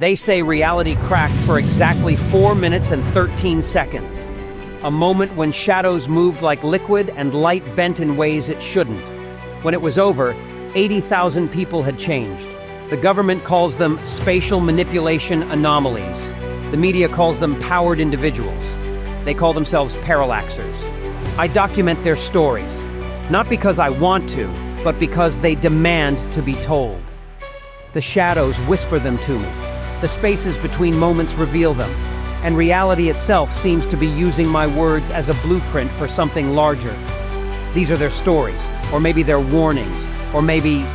They say reality cracked for exactly 4 minutes and 13 seconds. A moment when shadows moved like liquid and light bent in ways it shouldn't. When it was over, 80,000 people had changed. The government calls them spatial manipulation anomalies. The media calls them powered individuals. They call themselves Parallaxers. I document their stories, not because I want to, but because they demand to be told. The shadows whisper them to me. The spaces between moments reveal them, and reality itself seems to be using my words as a blueprint for something larger. These are their stories, or maybe their warnings, or maybe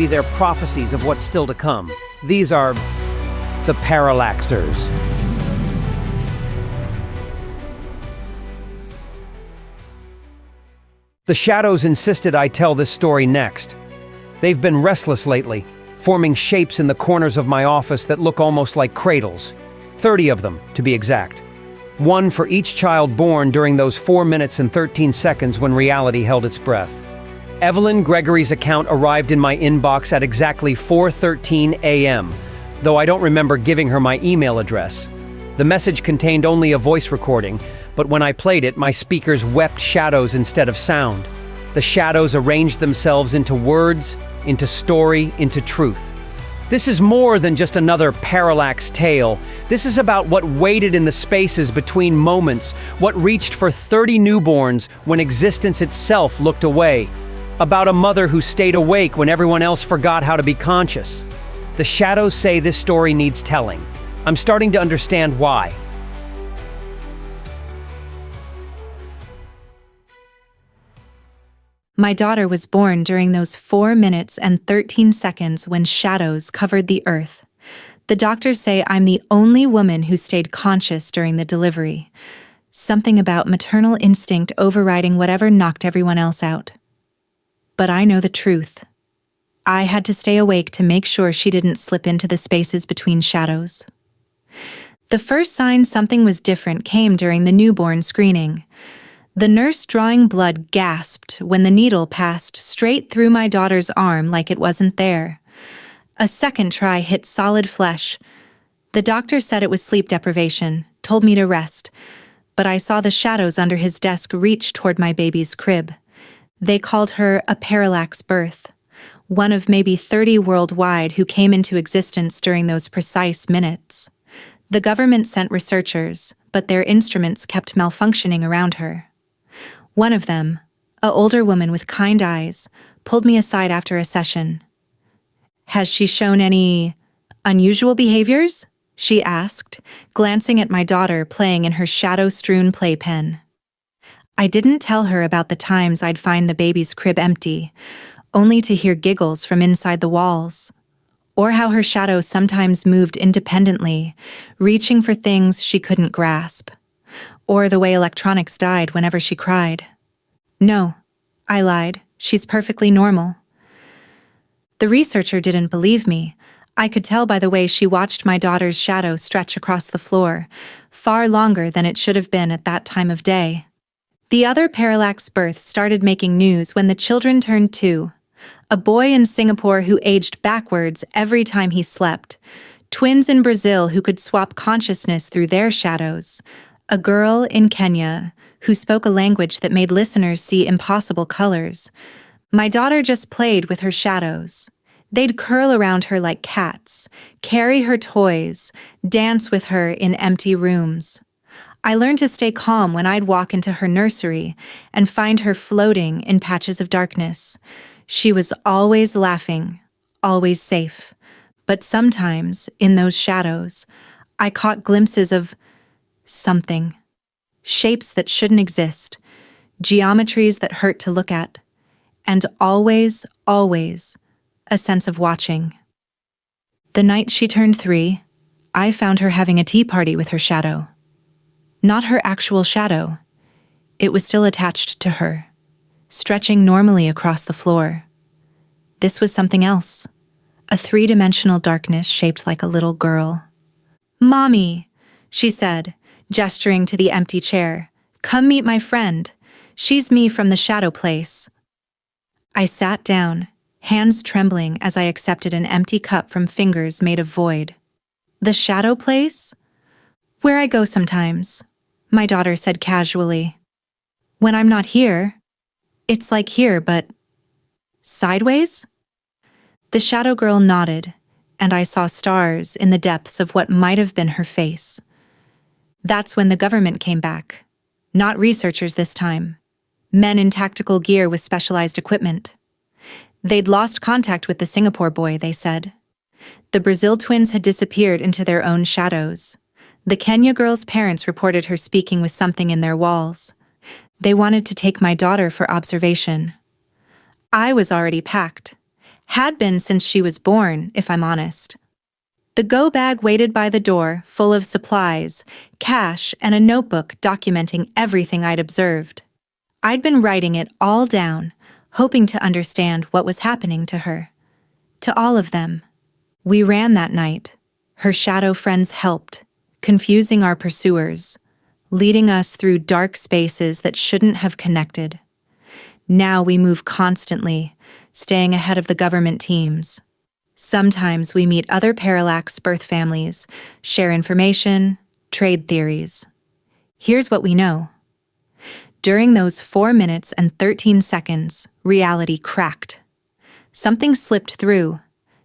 they're prophecies of what's still to come. These are the Parallaxers. The shadows insisted I tell this story next. They've been restless lately, forming shapes in the corners of my office that look almost like cradles. 30 of them, to be exact. One for each child born during those 4 minutes and 13 seconds when reality held its breath. Evelyn Gregory's account arrived in my inbox at exactly 4:13 a.m., though I don't remember giving her my email address. The message contained only a voice recording, but when I played it, my speakers wept shadows instead of sound. The shadows arranged themselves into words, into story, into truth. This is more than just another parallax tale. This is about what waited in the spaces between moments, what reached for 30 newborns when existence itself looked away. About a mother who stayed awake when everyone else forgot how to be conscious. The shadows say this story needs telling. I'm starting to understand why. My daughter was born during those 4 minutes and 13 seconds when shadows covered the earth. The doctors say I'm the only woman who stayed conscious during the delivery. Something about maternal instinct overriding whatever knocked everyone else out. But I know the truth. I had to stay awake to make sure she didn't slip into the spaces between shadows. The first sign something was different came during the newborn screening. The nurse drawing blood gasped when the needle passed straight through my daughter's arm like it wasn't there. A second try hit solid flesh. The doctor said it was sleep deprivation, told me to rest, but I saw the shadows under his desk reach toward my baby's crib. They called her a parallax birth, one of maybe 30 worldwide who came into existence during those precise minutes. The government sent researchers, but their instruments kept malfunctioning around her. One of them, an older woman with kind eyes, pulled me aside after a session. "Has she shown any unusual behaviors?" she asked, glancing at my daughter playing in her shadow-strewn playpen. I didn't tell her about the times I'd find the baby's crib empty, only to hear giggles from inside the walls, or how her shadow sometimes moved independently, reaching for things she couldn't grasp. Or the way electronics died whenever she cried. "No," I lied. "She's perfectly normal." The researcher didn't believe me. I could tell by the way she watched my daughter's shadow stretch across the floor, far longer than it should have been at that time of day. The other parallax births started making news when the children turned 2. A boy in Singapore who aged backwards every time he slept. Twins in Brazil who could swap consciousness through their shadows. A girl in Kenya who spoke a language that made listeners see impossible colors. My daughter just played with her shadows. They'd curl around her like cats, carry her toys, dance with her in empty rooms. I learned to stay calm when I'd walk into her nursery and find her floating in patches of darkness. She was always laughing, always safe. But sometimes, in those shadows, I caught glimpses of something. Shapes that shouldn't exist, geometries that hurt to look at, and always, always, a sense of watching. The night she turned 3, I found her having a tea party with her shadow. Not her actual shadow. It was still attached to her, stretching normally across the floor. This was something else, a 3-dimensional darkness shaped like a little girl. "Mommy," she said, gesturing to the empty chair. "Come meet my friend. She's me from the shadow place." I sat down, hands trembling as I accepted an empty cup from fingers made of void. The shadow place? Where I go sometimes, my daughter said casually. When I'm not here, it's like here, but sideways? The shadow girl nodded, and I saw stars in the depths of what might have been her face. That's when the government came back. Not researchers this time. Men in tactical gear with specialized equipment. They'd lost contact with the Singapore boy, they said. The Brazil twins had disappeared into their own shadows. The Kenya girl's parents reported her speaking with something in their walls. They wanted to take my daughter for observation. I was already packed. Had been since she was born, if I'm honest. The go bag waited by the door, full of supplies, cash, and a notebook documenting everything I'd observed. I'd been writing it all down, hoping to understand what was happening to her. To all of them. We ran that night. Her shadow friends helped, confusing our pursuers, leading us through dark spaces that shouldn't have connected. Now we move constantly, staying ahead of the government teams. Sometimes we meet other Parallax birth families, share information, trade theories. Here's what we know. During those 4 minutes and 13 seconds, reality cracked. Something slipped through,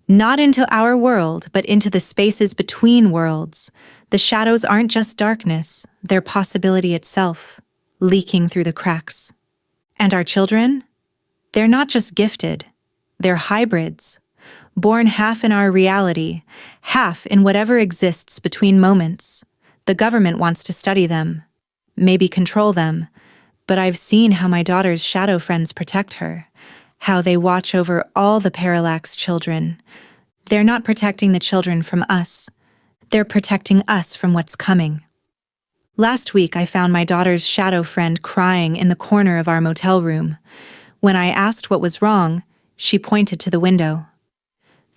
not into our world, but into the spaces between worlds. The shadows aren't just darkness, they're possibility itself, leaking through the cracks. And our children? They're not just gifted, they're hybrids. Born half in our reality, half in whatever exists between moments. The government wants to study them, maybe control them, but I've seen how my daughter's shadow friends protect her, how they watch over all the Parallax children. They're not protecting the children from us. They're protecting us from what's coming. Last week, I found my daughter's shadow friend crying in the corner of our motel room. When I asked what was wrong, she pointed to the window.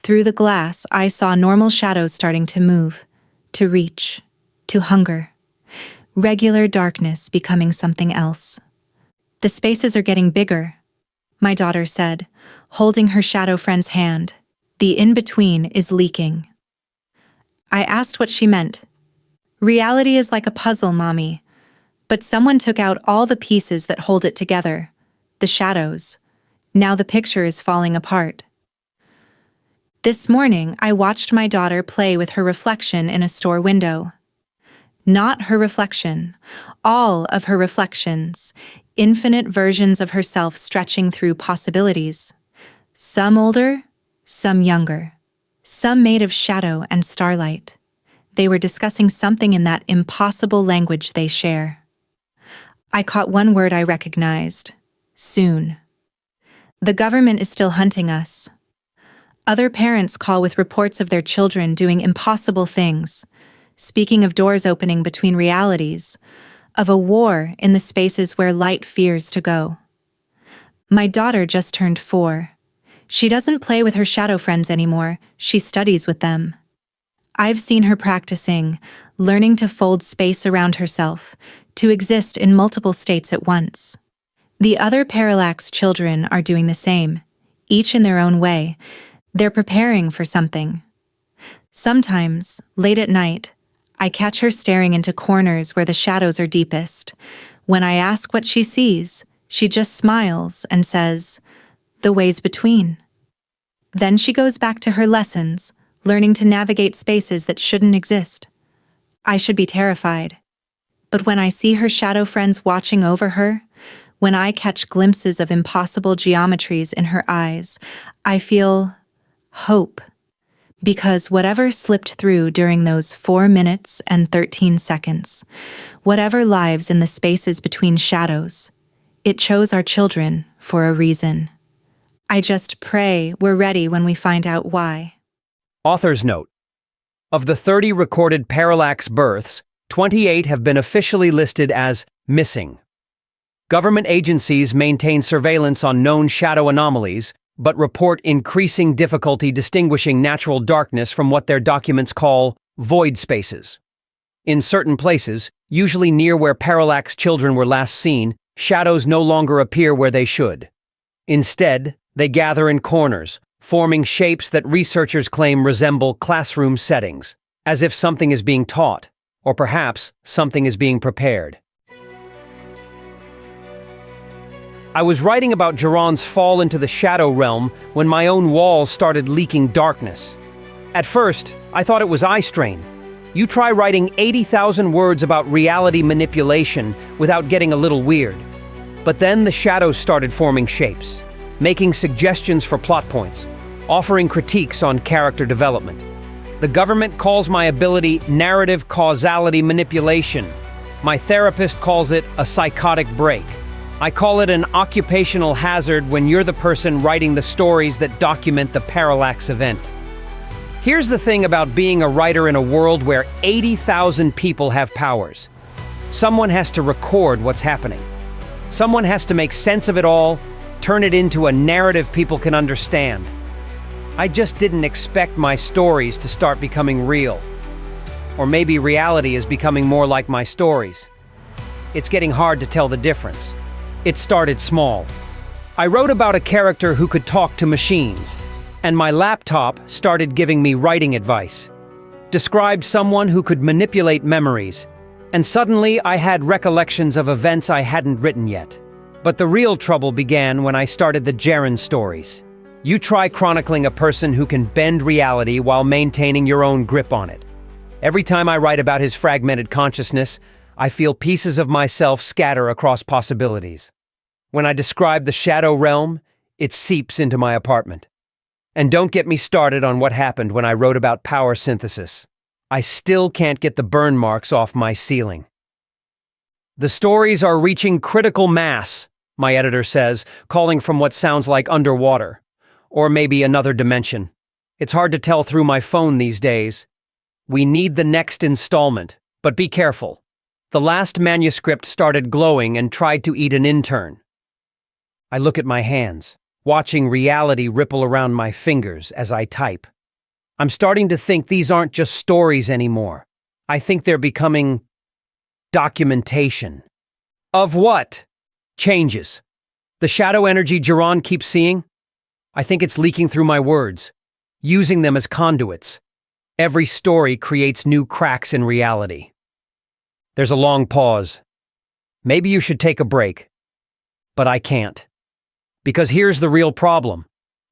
Through the glass, I saw normal shadows starting to move, to reach, to hunger. Regular darkness becoming something else. The spaces are getting bigger, my daughter said, holding her shadow friend's hand. The in-between is leaking. I asked what she meant. Reality is like a puzzle, Mommy. But someone took out all the pieces that hold it together. The shadows. Now the picture is falling apart. This morning, I watched my daughter play with her reflection in a store window. Not her reflection, all of her reflections, infinite versions of herself stretching through possibilities. Some older, some younger, some made of shadow and starlight. They were discussing something in that impossible language they share. I caught one word I recognized. Soon. The government is still hunting us. Other parents call with reports of their children doing impossible things, speaking of doors opening between realities, of a war in the spaces where light fears to go. My daughter just turned 4. She doesn't play with her shadow friends anymore, she studies with them. I've seen her practicing, learning to fold space around herself, to exist in multiple states at once. The other Parallax children are doing the same, each in their own way. They're preparing for something. Sometimes, late at night, I catch her staring into corners where the shadows are deepest. When I ask what she sees, she just smiles and says, "The ways between." Then she goes back to her lessons, learning to navigate spaces that shouldn't exist. I should be terrified. But when I see her shadow friends watching over her, when I catch glimpses of impossible geometries in her eyes, I feel hope. Because whatever slipped through during those 4 minutes and 13 seconds, whatever lives in the spaces between shadows, it chose our children for a reason. I just pray we're ready when we find out why. Author's note. Of the 30 recorded Parallax births, 28 have been officially listed as missing. Government agencies maintain surveillance on known shadow anomalies, but report increasing difficulty distinguishing natural darkness from what their documents call void spaces. In certain places, usually near where Parallax children were last seen, shadows no longer appear where they should. Instead, they gather in corners, forming shapes that researchers claim resemble classroom settings. as if something is being taught, or perhaps something is being prepared. I was writing about Geron's fall into the shadow realm when my own walls started leaking darkness. At first, I thought it was eye strain. You try writing 80,000 words about reality manipulation without getting a little weird. But then the shadows started forming shapes, making suggestions for plot points, offering critiques on character development. The government calls my ability narrative causality manipulation. My therapist calls it a psychotic break. I call it an occupational hazard when you're the person writing the stories that document the Parallax event. Here's the thing about being a writer in a world where 80,000 people have powers. Someone has to record what's happening. Someone has to make sense of it all, turn it into a narrative people can understand. I just didn't expect my stories to start becoming real. Or maybe reality is becoming more like my stories. It's getting hard to tell the difference. It started small. I wrote about a character who could talk to machines, and my laptop started giving me writing advice. Described someone who could manipulate memories, and suddenly I had recollections of events I hadn't written yet. But the real trouble began when I started the Geron stories. You try chronicling a person who can bend reality while maintaining your own grip on it. Every time I write about his fragmented consciousness, I feel pieces of myself scatter across possibilities. When I describe the shadow realm, it seeps into my apartment. And don't get me started on what happened when I wrote about power synthesis. I still can't get the burn marks off my ceiling. The stories are reaching critical mass, my editor says, calling from what sounds like underwater. Or maybe another dimension. It's hard to tell through my phone these days. We need the next installment, but be careful. The last manuscript started glowing and tried to eat an intern. I look at my hands, watching reality ripple around my fingers as I type. I'm starting to think these aren't just stories anymore. I think they're becoming documentation. Of what? Changes. The shadow energy Geron keeps seeing? I think it's leaking through my words, using them as conduits. Every story creates new cracks in reality. There's a long pause. Maybe you should take a break. But I can't. Because here's the real problem.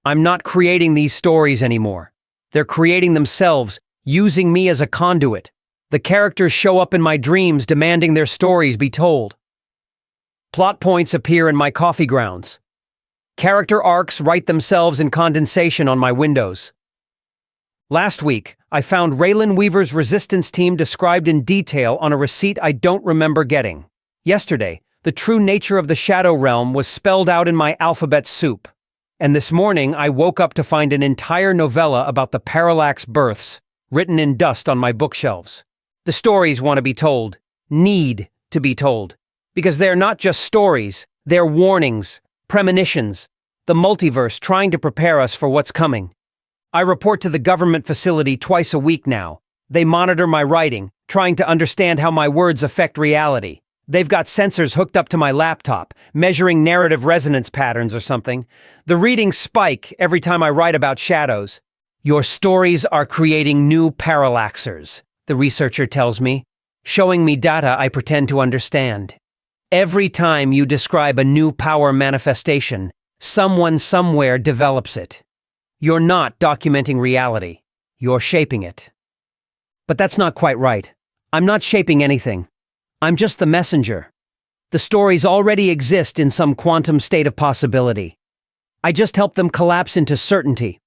I'm not creating these stories anymore. They're creating themselves, using me as a conduit. The characters show up in my dreams demanding their stories be told. Plot points appear in my coffee grounds. Character arcs write themselves in condensation on my windows. Last week, I found Raylan Weaver's resistance team described in detail on a receipt I don't remember getting. Yesterday, the true nature of the shadow realm was spelled out in my alphabet soup. And this morning, I woke up to find an entire novella about the Parallax births, written in dust on my bookshelves. The stories want to be told, need to be told, because they're not just stories, they're warnings, premonitions, the multiverse trying to prepare us for what's coming. I report to the government facility twice a week now. They monitor my writing, trying to understand how my words affect reality. They've got sensors hooked up to my laptop, measuring narrative resonance patterns or something. The readings spike every time I write about shadows. Your stories are creating new Parallaxers, the researcher tells me, showing me data I pretend to understand. Every time you describe a new power manifestation, someone somewhere develops it. You're not documenting reality. You're shaping it. But that's not quite right. I'm not shaping anything. I'm just the messenger. The stories already exist in some quantum state of possibility. I just help them collapse into certainty.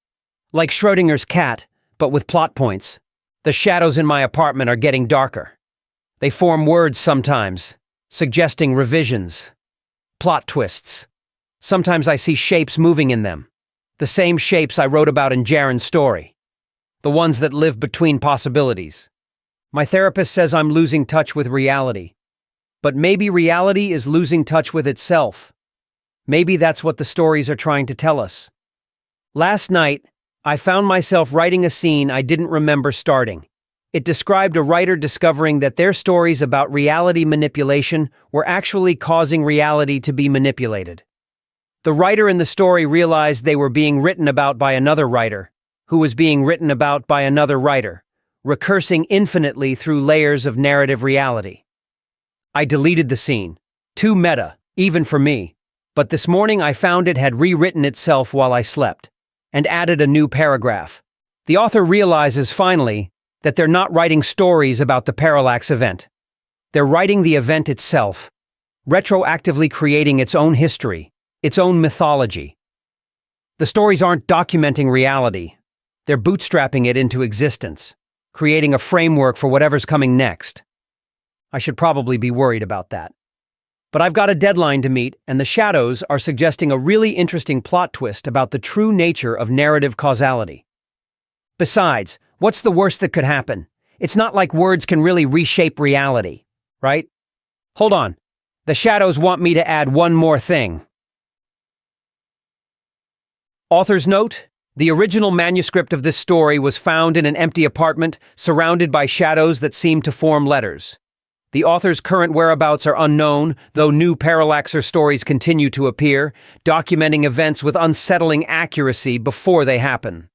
Like Schrödinger's cat, but with plot points. The shadows in my apartment are getting darker. They form words sometimes, suggesting revisions, plot twists. Sometimes I see shapes moving in them. The same shapes I wrote about in Geron's story. The ones that live between possibilities. My therapist says I'm losing touch with reality. But maybe reality is losing touch with itself. Maybe that's what the stories are trying to tell us. Last night, I found myself writing a scene I didn't remember starting. It described a writer discovering that their stories about reality manipulation were actually causing reality to be manipulated. The writer in the story realized they were being written about by another writer, who was being written about by another writer, recursing infinitely through layers of narrative reality. I deleted the scene. Too meta, even for me. But this morning I found it had rewritten itself while I slept, and added a new paragraph. The author realizes finally that they're not writing stories about the Parallax event. They're writing the event itself, retroactively creating its own history, its own mythology. The stories aren't documenting reality. They're bootstrapping it into existence, creating a framework for whatever's coming next. I should probably be worried about that. But I've got a deadline to meet, and the shadows are suggesting a really interesting plot twist about the true nature of narrative causality. Besides, what's the worst that could happen? It's not like words can really reshape reality, right? Hold on. The shadows want me to add one more thing. Author's note: the original manuscript of this story was found in an empty apartment surrounded by shadows that seem to form letters. The author's current whereabouts are unknown, though new Parallaxer stories continue to appear, documenting events with unsettling accuracy before they happen.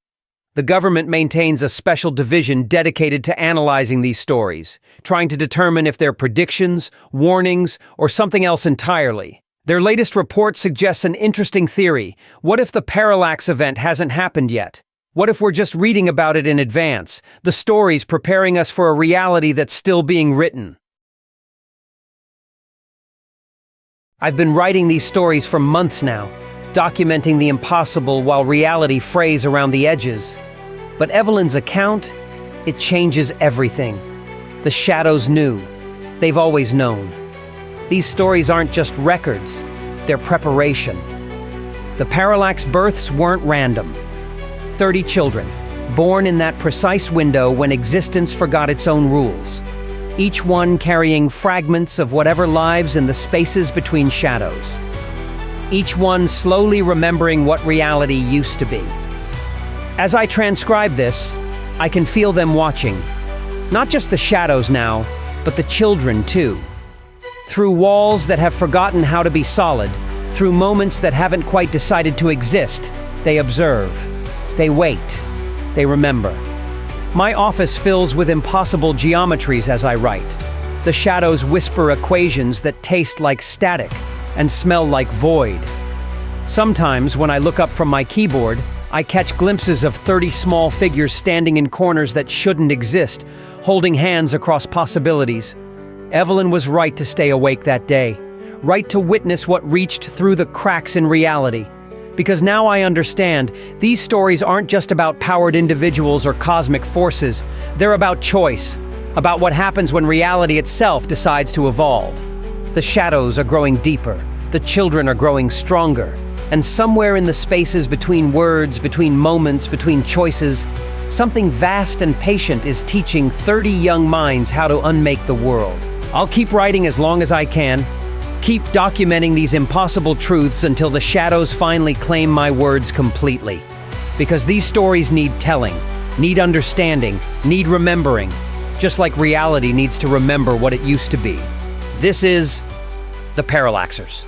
The government maintains a special division dedicated to analyzing these stories, trying to determine if they're predictions, warnings, or something else entirely. Their latest report suggests an interesting theory. What if the Parallax event hasn't happened yet? What if we're just reading about it in advance, the stories preparing us for a reality that's still being written? I've been writing these stories for months now, documenting the impossible while reality frays around the edges. But Evelyn's account, it changes everything. The shadows knew. They've always known. These stories aren't just records, they're preparation. The Parallax births weren't random. 30 children, born in that precise window when existence forgot its own rules. Each one carrying fragments of whatever lives in the spaces between shadows. Each one slowly remembering what reality used to be. As I transcribe this, I can feel them watching. Not just the shadows now, but the children too. Through walls that have forgotten how to be solid, through moments that haven't quite decided to exist, they observe. They wait. They remember. My office fills with impossible geometries as I write. The shadows whisper equations that taste like static and smell like void. Sometimes, when I look up from my keyboard, I catch glimpses of 30 small figures standing in corners that shouldn't exist, holding hands across possibilities. Evelyn was right to stay awake that day, right to witness what reached through the cracks in reality. Because now I understand, these stories aren't just about powered individuals or cosmic forces. They're about choice, about what happens when reality itself decides to evolve. The shadows are growing deeper, the children are growing stronger, and somewhere in the spaces between words, between moments, between choices, something vast and patient is teaching 30 young minds how to unmake the world. I'll keep writing as long as I can, keep documenting these impossible truths until the shadows finally claim my words completely. Because these stories need telling, need understanding, need remembering, just like reality needs to remember what it used to be. This is the Parallaxers.